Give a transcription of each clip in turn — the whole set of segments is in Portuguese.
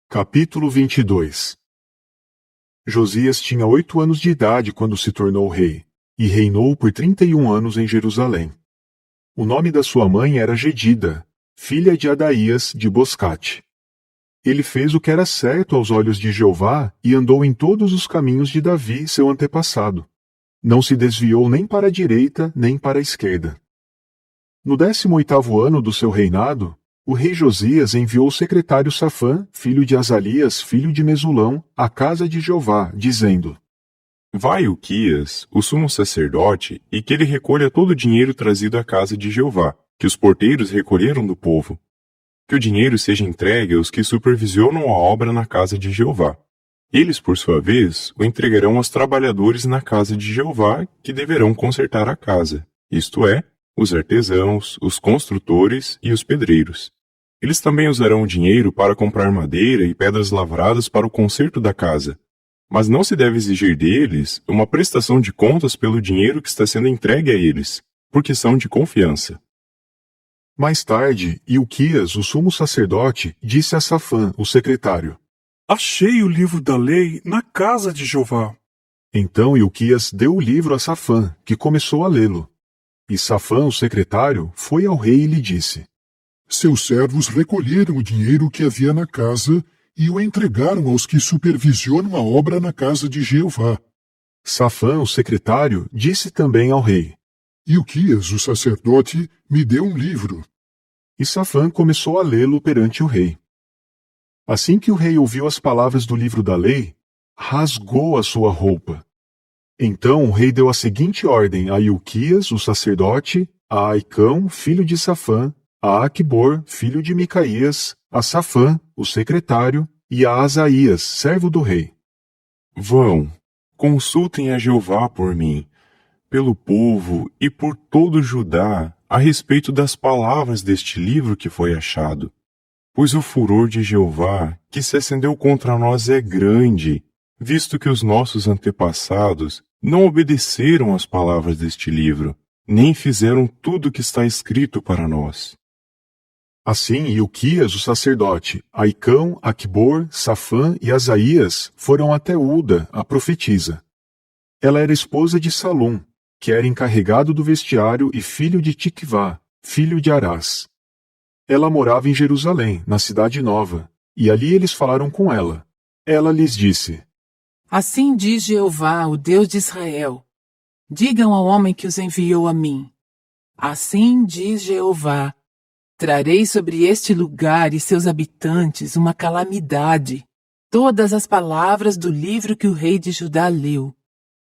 Capítulo 22. Josias tinha 8 anos de idade quando se tornou rei, e reinou por 31 anos em Jerusalém. O nome da sua mãe era Jedida, filha de Adaías de Boscate. Ele fez o que era certo aos olhos de Jeová e andou em todos os caminhos de Davi, seu antepassado. Não se desviou nem para a direita nem para a esquerda. No 18º ano do seu reinado, o rei Josias enviou o secretário Safã, filho de Azalias, filho de Mesulão, à casa de Jeová, dizendo: Vai Ilquias, o sumo sacerdote, e que ele recolha todo o dinheiro trazido à casa de Jeová, que os porteiros recolheram do povo. Que o dinheiro seja entregue aos que supervisionam a obra na casa de Jeová. Eles, por sua vez, o entregarão aos trabalhadores na casa de Jeová, que deverão consertar a casa, isto é, os artesãos, os construtores e os pedreiros. Eles também usarão o dinheiro para comprar madeira e pedras lavradas para o conserto da casa. Mas não se deve exigir deles uma prestação de contas pelo dinheiro que está sendo entregue a eles, porque são de confiança. Mais tarde, Ilquias, o sumo sacerdote, disse a Safã, o secretário: Achei o livro da lei na casa de Jeová. Então Ilquias deu o livro a Safã, que começou a lê-lo. E Safã, o secretário, foi ao rei e lhe disse: Seus servos recolheram o dinheiro que havia na casa e o entregaram aos que supervisionam a obra na casa de Jeová. Safã, o secretário, disse também ao rei: Ilquias, o sacerdote, me deu um livro. E Safã começou a lê-lo perante o rei. Assim que o rei ouviu as palavras do livro da lei, rasgou a sua roupa. Então o rei deu a seguinte ordem a Ilquias, o sacerdote, a Aicão, filho de Safã, a Aquibor, filho de Micaías, a Safã, o secretário, e a Asaías, servo do rei: Vão, consultem a Jeová por mim, pelo povo e por todo Judá, a respeito das palavras deste livro que foi achado. Pois o furor de Jeová, que se acendeu contra nós, é grande, visto que os nossos antepassados não obedeceram às palavras deste livro, nem fizeram tudo o que está escrito para nós. Assim, Ilquias, o sacerdote, Aicão, Aquibor, Safã e Asaías foram até Uda, a profetisa. Ela era esposa de Salum, que era encarregado do vestiário e filho de Tiquivá, filho de Arás. Ela morava em Jerusalém, na cidade nova, e ali eles falaram com ela. Ela lhes disse: Assim diz Jeová, o Deus de Israel: Digam ao homem que os enviou a mim. Assim diz Jeová: Trarei sobre este lugar e seus habitantes uma calamidade, todas as palavras do livro que o rei de Judá leu.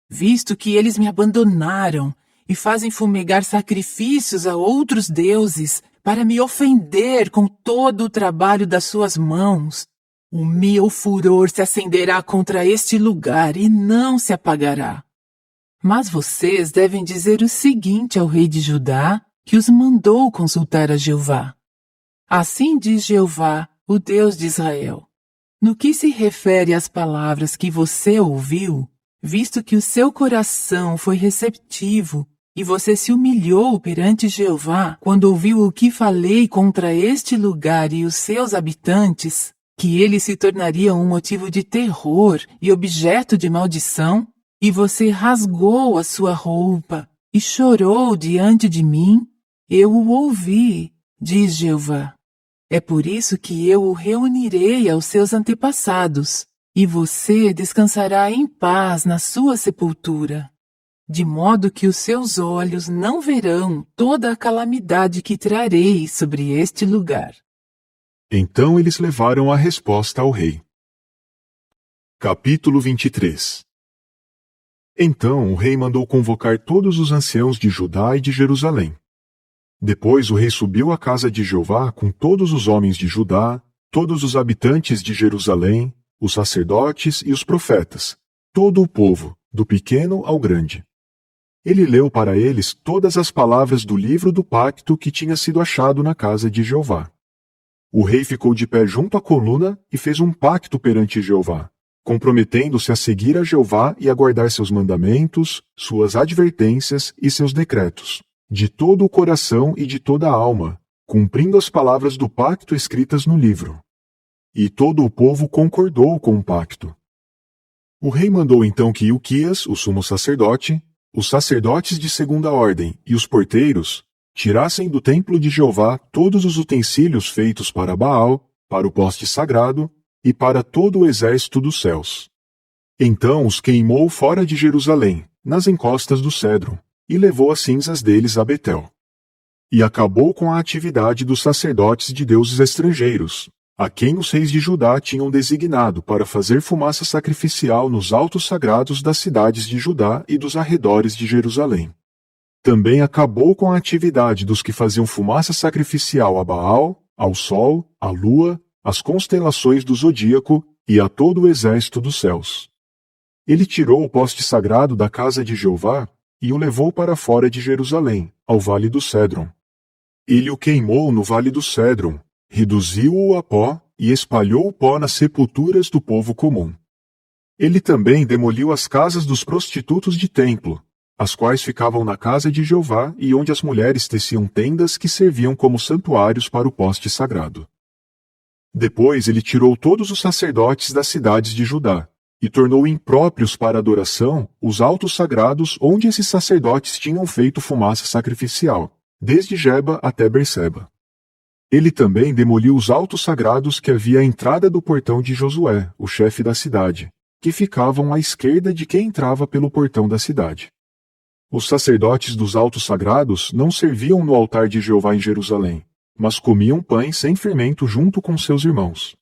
Visto que eles me abandonaram e fazem fumegar sacrifícios a outros deuses para me ofender com todo o trabalho das suas mãos, o meu furor se acenderá contra este lugar e não se apagará. Mas vocês devem dizer o seguinte ao rei de Judá, que os mandou consultar a Jeová. Assim diz Jeová, o Deus de Israel: No que se refere às palavras que você ouviu, visto que o seu coração foi receptivo e você se humilhou perante Jeová quando ouviu o que falei contra este lugar e os seus habitantes, que ele se tornaria um motivo de terror e objeto de maldição, e você rasgou a sua roupa e chorou diante de mim, eu o ouvi, diz Jeová. É por isso que eu o reunirei aos seus antepassados, e você descansará em paz na sua sepultura, de modo que os seus olhos não verão toda a calamidade que trarei sobre este lugar. Então eles levaram a resposta ao rei. Capítulo 23. Então o rei mandou convocar todos os anciãos de Judá e de Jerusalém. Depois o rei subiu à casa de Jeová com todos os homens de Judá, todos os habitantes de Jerusalém, os sacerdotes e os profetas, todo o povo, do pequeno ao grande. Ele leu para eles todas as palavras do livro do pacto que tinha sido achado na casa de Jeová. O rei ficou de pé junto à coluna e fez um pacto perante Jeová, comprometendo-se a seguir a Jeová e a guardar seus mandamentos, suas advertências e seus decretos, de todo o coração e de toda a alma, cumprindo as palavras do pacto escritas no livro. e todo o povo concordou com o pacto. O rei mandou então que Ilquias, o sumo sacerdote, os sacerdotes de segunda ordem e os porteiros tirassem do templo de Jeová todos os utensílios feitos para Baal, para o poste sagrado e para todo o exército dos céus. Então os queimou fora de Jerusalém, nas encostas do cedro, e levou as cinzas deles a Betel. E acabou com a atividade dos sacerdotes de deuses estrangeiros, a quem os reis de Judá tinham designado para fazer fumaça sacrificial nos altos sagrados das cidades de Judá e dos arredores de Jerusalém. Também acabou com a atividade dos que faziam fumaça sacrificial a Baal, ao sol, à lua, às constelações do zodíaco e a todo o exército dos céus. Ele tirou o poste sagrado da casa de Jeová e o levou para fora de Jerusalém, ao vale do Cédron. Ele o queimou no vale do Cédron, reduziu-o a pó e espalhou o pó nas sepulturas do povo comum. Ele também demoliu as casas dos prostitutos de templo, as quais ficavam na casa de Jeová e onde as mulheres teciam tendas que serviam como santuários para o poste sagrado. Depois ele tirou todos os sacerdotes das cidades de Judá, e tornou impróprios para adoração os altos sagrados onde esses sacerdotes tinham feito fumaça sacrificial, desde Geba até Berseba. Ele também demoliu os altos sagrados que havia à entrada do portão de Josué, o chefe da cidade, que ficavam à esquerda de quem entrava pelo portão da cidade. Os sacerdotes dos altos sagrados não serviam no altar de Jeová em Jerusalém, mas comiam pães sem fermento junto com seus irmãos.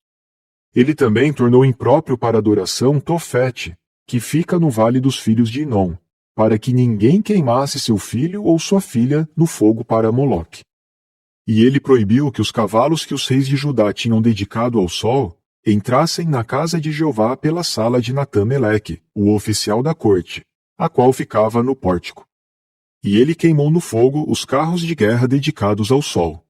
Ele também tornou impróprio para adoração Tofete, que fica no vale dos filhos de Inom, para que ninguém queimasse seu filho ou sua filha no fogo para Moloque. E ele proibiu que os cavalos que os reis de Judá tinham dedicado ao sol entrassem na casa de Jeová pela sala de Natã-Meleque, o oficial da corte, a qual ficava no pórtico. E ele queimou no fogo os carros de guerra dedicados ao sol.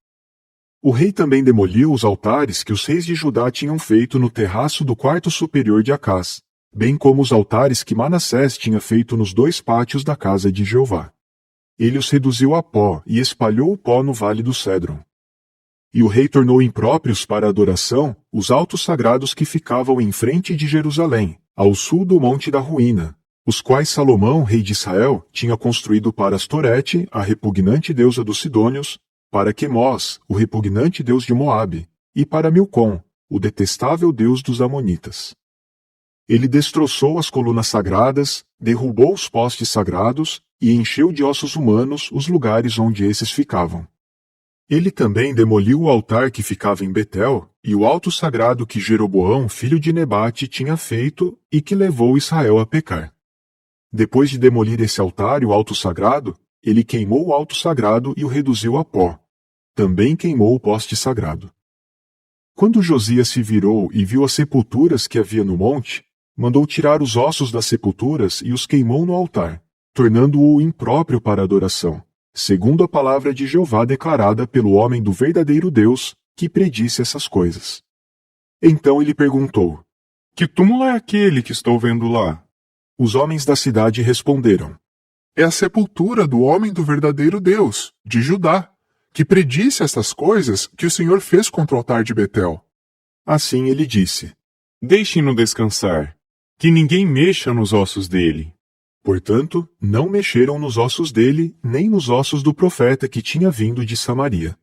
O rei também demoliu os altares que os reis de Judá tinham feito no terraço do quarto superior de Acás, bem como os altares que Manassés tinha feito nos 2 pátios da casa de Jeová. Ele os reduziu a pó e espalhou o pó no vale do Cédron. E o rei tornou impróprios para adoração os altos sagrados que ficavam em frente de Jerusalém, ao sul do Monte da Ruína, os quais Salomão, rei de Israel, tinha construído para Astorete, a repugnante deusa dos Sidônios, para Quemós, o repugnante deus de Moabe, e para Milcom, o detestável deus dos Amonitas. Ele destroçou as colunas sagradas, derrubou os postes sagrados e encheu de ossos humanos os lugares onde esses ficavam. Ele também demoliu o altar que ficava em Betel e o alto sagrado que Jeroboão, filho de Nebate, tinha feito e que levou Israel a pecar. Depois de demolir esse altar e o alto sagrado, ele queimou o alto sagrado e o reduziu a pó. Também queimou o poste sagrado. Quando Josias se virou e viu as sepulturas que havia no monte, mandou tirar os ossos das sepulturas e os queimou no altar, tornando-o impróprio para adoração, segundo a palavra de Jeová declarada pelo homem do verdadeiro Deus, que predisse essas coisas. Então ele perguntou: Que túmulo é aquele que estou vendo lá? Os homens da cidade responderam: É a sepultura do homem do verdadeiro Deus, de Judá, que predisse estas coisas que o Senhor fez contra o altar de Betel. Assim ele disse: Deixem-no descansar, que ninguém mexa nos ossos dele. Portanto, não mexeram nos ossos dele, nem nos ossos do profeta que tinha vindo de Samaria.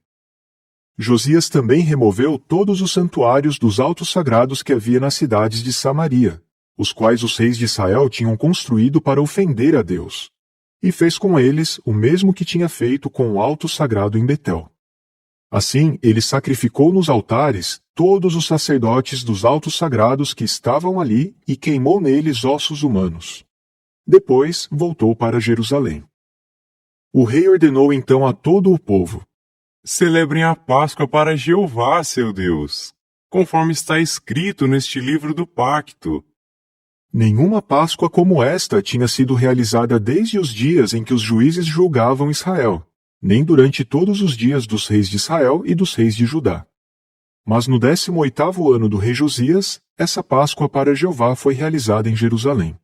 Josias também removeu todos os santuários dos altos sagrados que havia nas cidades de Samaria, os quais os reis de Israel tinham construído para ofender a Deus, e fez com eles o mesmo que tinha feito com o alto sagrado em Betel. Assim, ele sacrificou nos altares todos os sacerdotes dos altos sagrados que estavam ali e queimou neles ossos humanos. Depois voltou para Jerusalém. O rei ordenou então a todo o povo: Celebrem a Páscoa para Jeová, seu Deus, conforme está escrito neste livro do pacto. Nenhuma Páscoa como esta tinha sido realizada desde os dias em que os juízes julgavam Israel, nem durante todos os dias dos reis de Israel e dos reis de Judá. Mas no 18º ano do rei Josias, essa Páscoa para Jeová foi realizada em Jerusalém.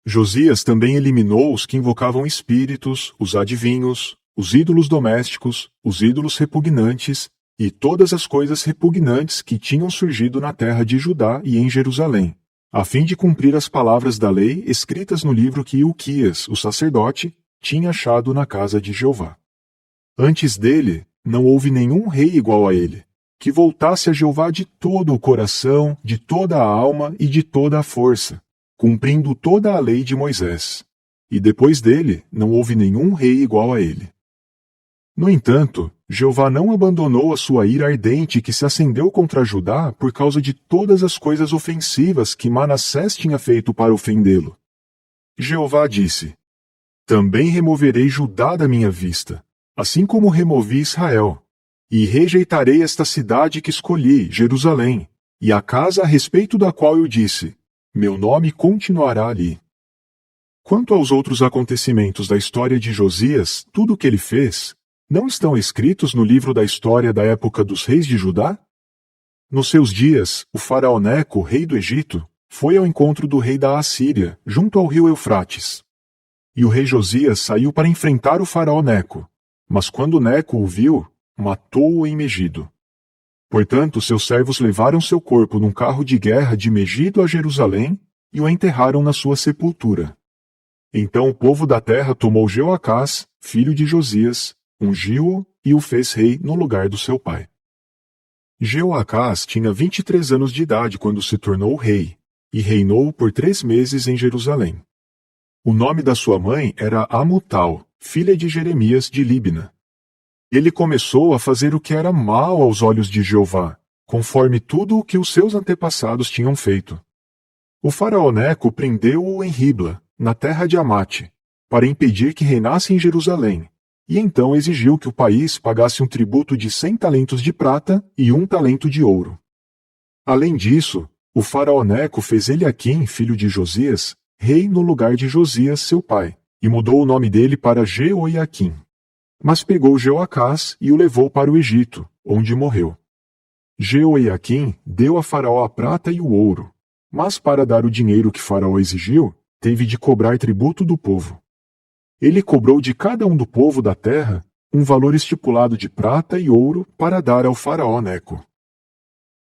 Josias também eliminou os que invocavam espíritos, os adivinhos, os ídolos domésticos, os ídolos repugnantes e todas as coisas repugnantes que tinham surgido na terra de Judá e em Jerusalém, a fim de cumprir as palavras da lei escritas no livro que Ilquias, o sacerdote, tinha achado na casa de Jeová. Antes dele, não houve nenhum rei igual a ele, que voltasse a Jeová de todo o coração, de toda a alma e de toda a força, cumprindo toda a lei de Moisés. E depois dele, não houve nenhum rei igual a ele. No entanto, Jeová não abandonou a sua ira ardente que se acendeu contra Judá por causa de todas as coisas ofensivas que Manassés tinha feito para ofendê-lo. Jeová disse: Também removerei Judá da minha vista, assim como removi Israel, e rejeitarei esta cidade que escolhi, Jerusalém, e a casa a respeito da qual eu disse: Meu nome continuará ali. Quanto aos outros acontecimentos da história de Josias, tudo o que ele fez, não estão escritos no livro da história da época dos reis de Judá? Nos seus dias, o faraó Neco, rei do Egito, foi ao encontro do rei da Assíria, junto ao rio Eufrates. E o rei Josias saiu para enfrentar o faraó Neco, mas quando Neco o viu, matou-o em Megido. Portanto, seus servos levaram seu corpo num carro de guerra de Megido a Jerusalém e o enterraram na sua sepultura. Então o povo da terra tomou Jeoacás, filho de Josias, ungiu-o e o fez rei no lugar do seu pai. Jeoacás tinha 23 anos de idade quando se tornou rei, e reinou por 3 meses em Jerusalém. O nome da sua mãe era Amutal, filha de Jeremias de Líbna. Ele começou a fazer o que era mal aos olhos de Jeová, conforme tudo o que os seus antepassados tinham feito. O faraó Neco prendeu-o em Ribla, na terra de Amate, para impedir que reinasse em Jerusalém, e então exigiu que o país pagasse um tributo de 100 talentos de prata e 1 talento de ouro. Além disso, o faraó Neco fez Eliaquim, filho de Josias, rei no lugar de Josias, seu pai, e mudou o nome dele para Jeoiaquim. Mas pegou Jeoacás e o levou para o Egito, onde morreu. Jeoiaquim deu a Faraó a prata e o ouro, mas para dar o dinheiro que Faraó exigiu, teve de cobrar tributo do povo. Ele cobrou de cada um do povo da terra um valor estipulado de prata e ouro para dar ao faraó Neco.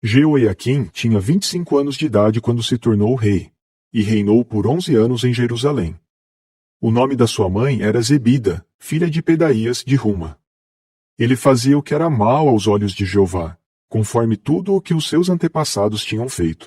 Jeoiaquim tinha 25 anos de idade quando se tornou rei, e reinou por 11 anos em Jerusalém. O nome da sua mãe era Zebida, filha de Pedaías de Ruma. Ele fazia o que era mal aos olhos de Jeová, conforme tudo o que os seus antepassados tinham feito.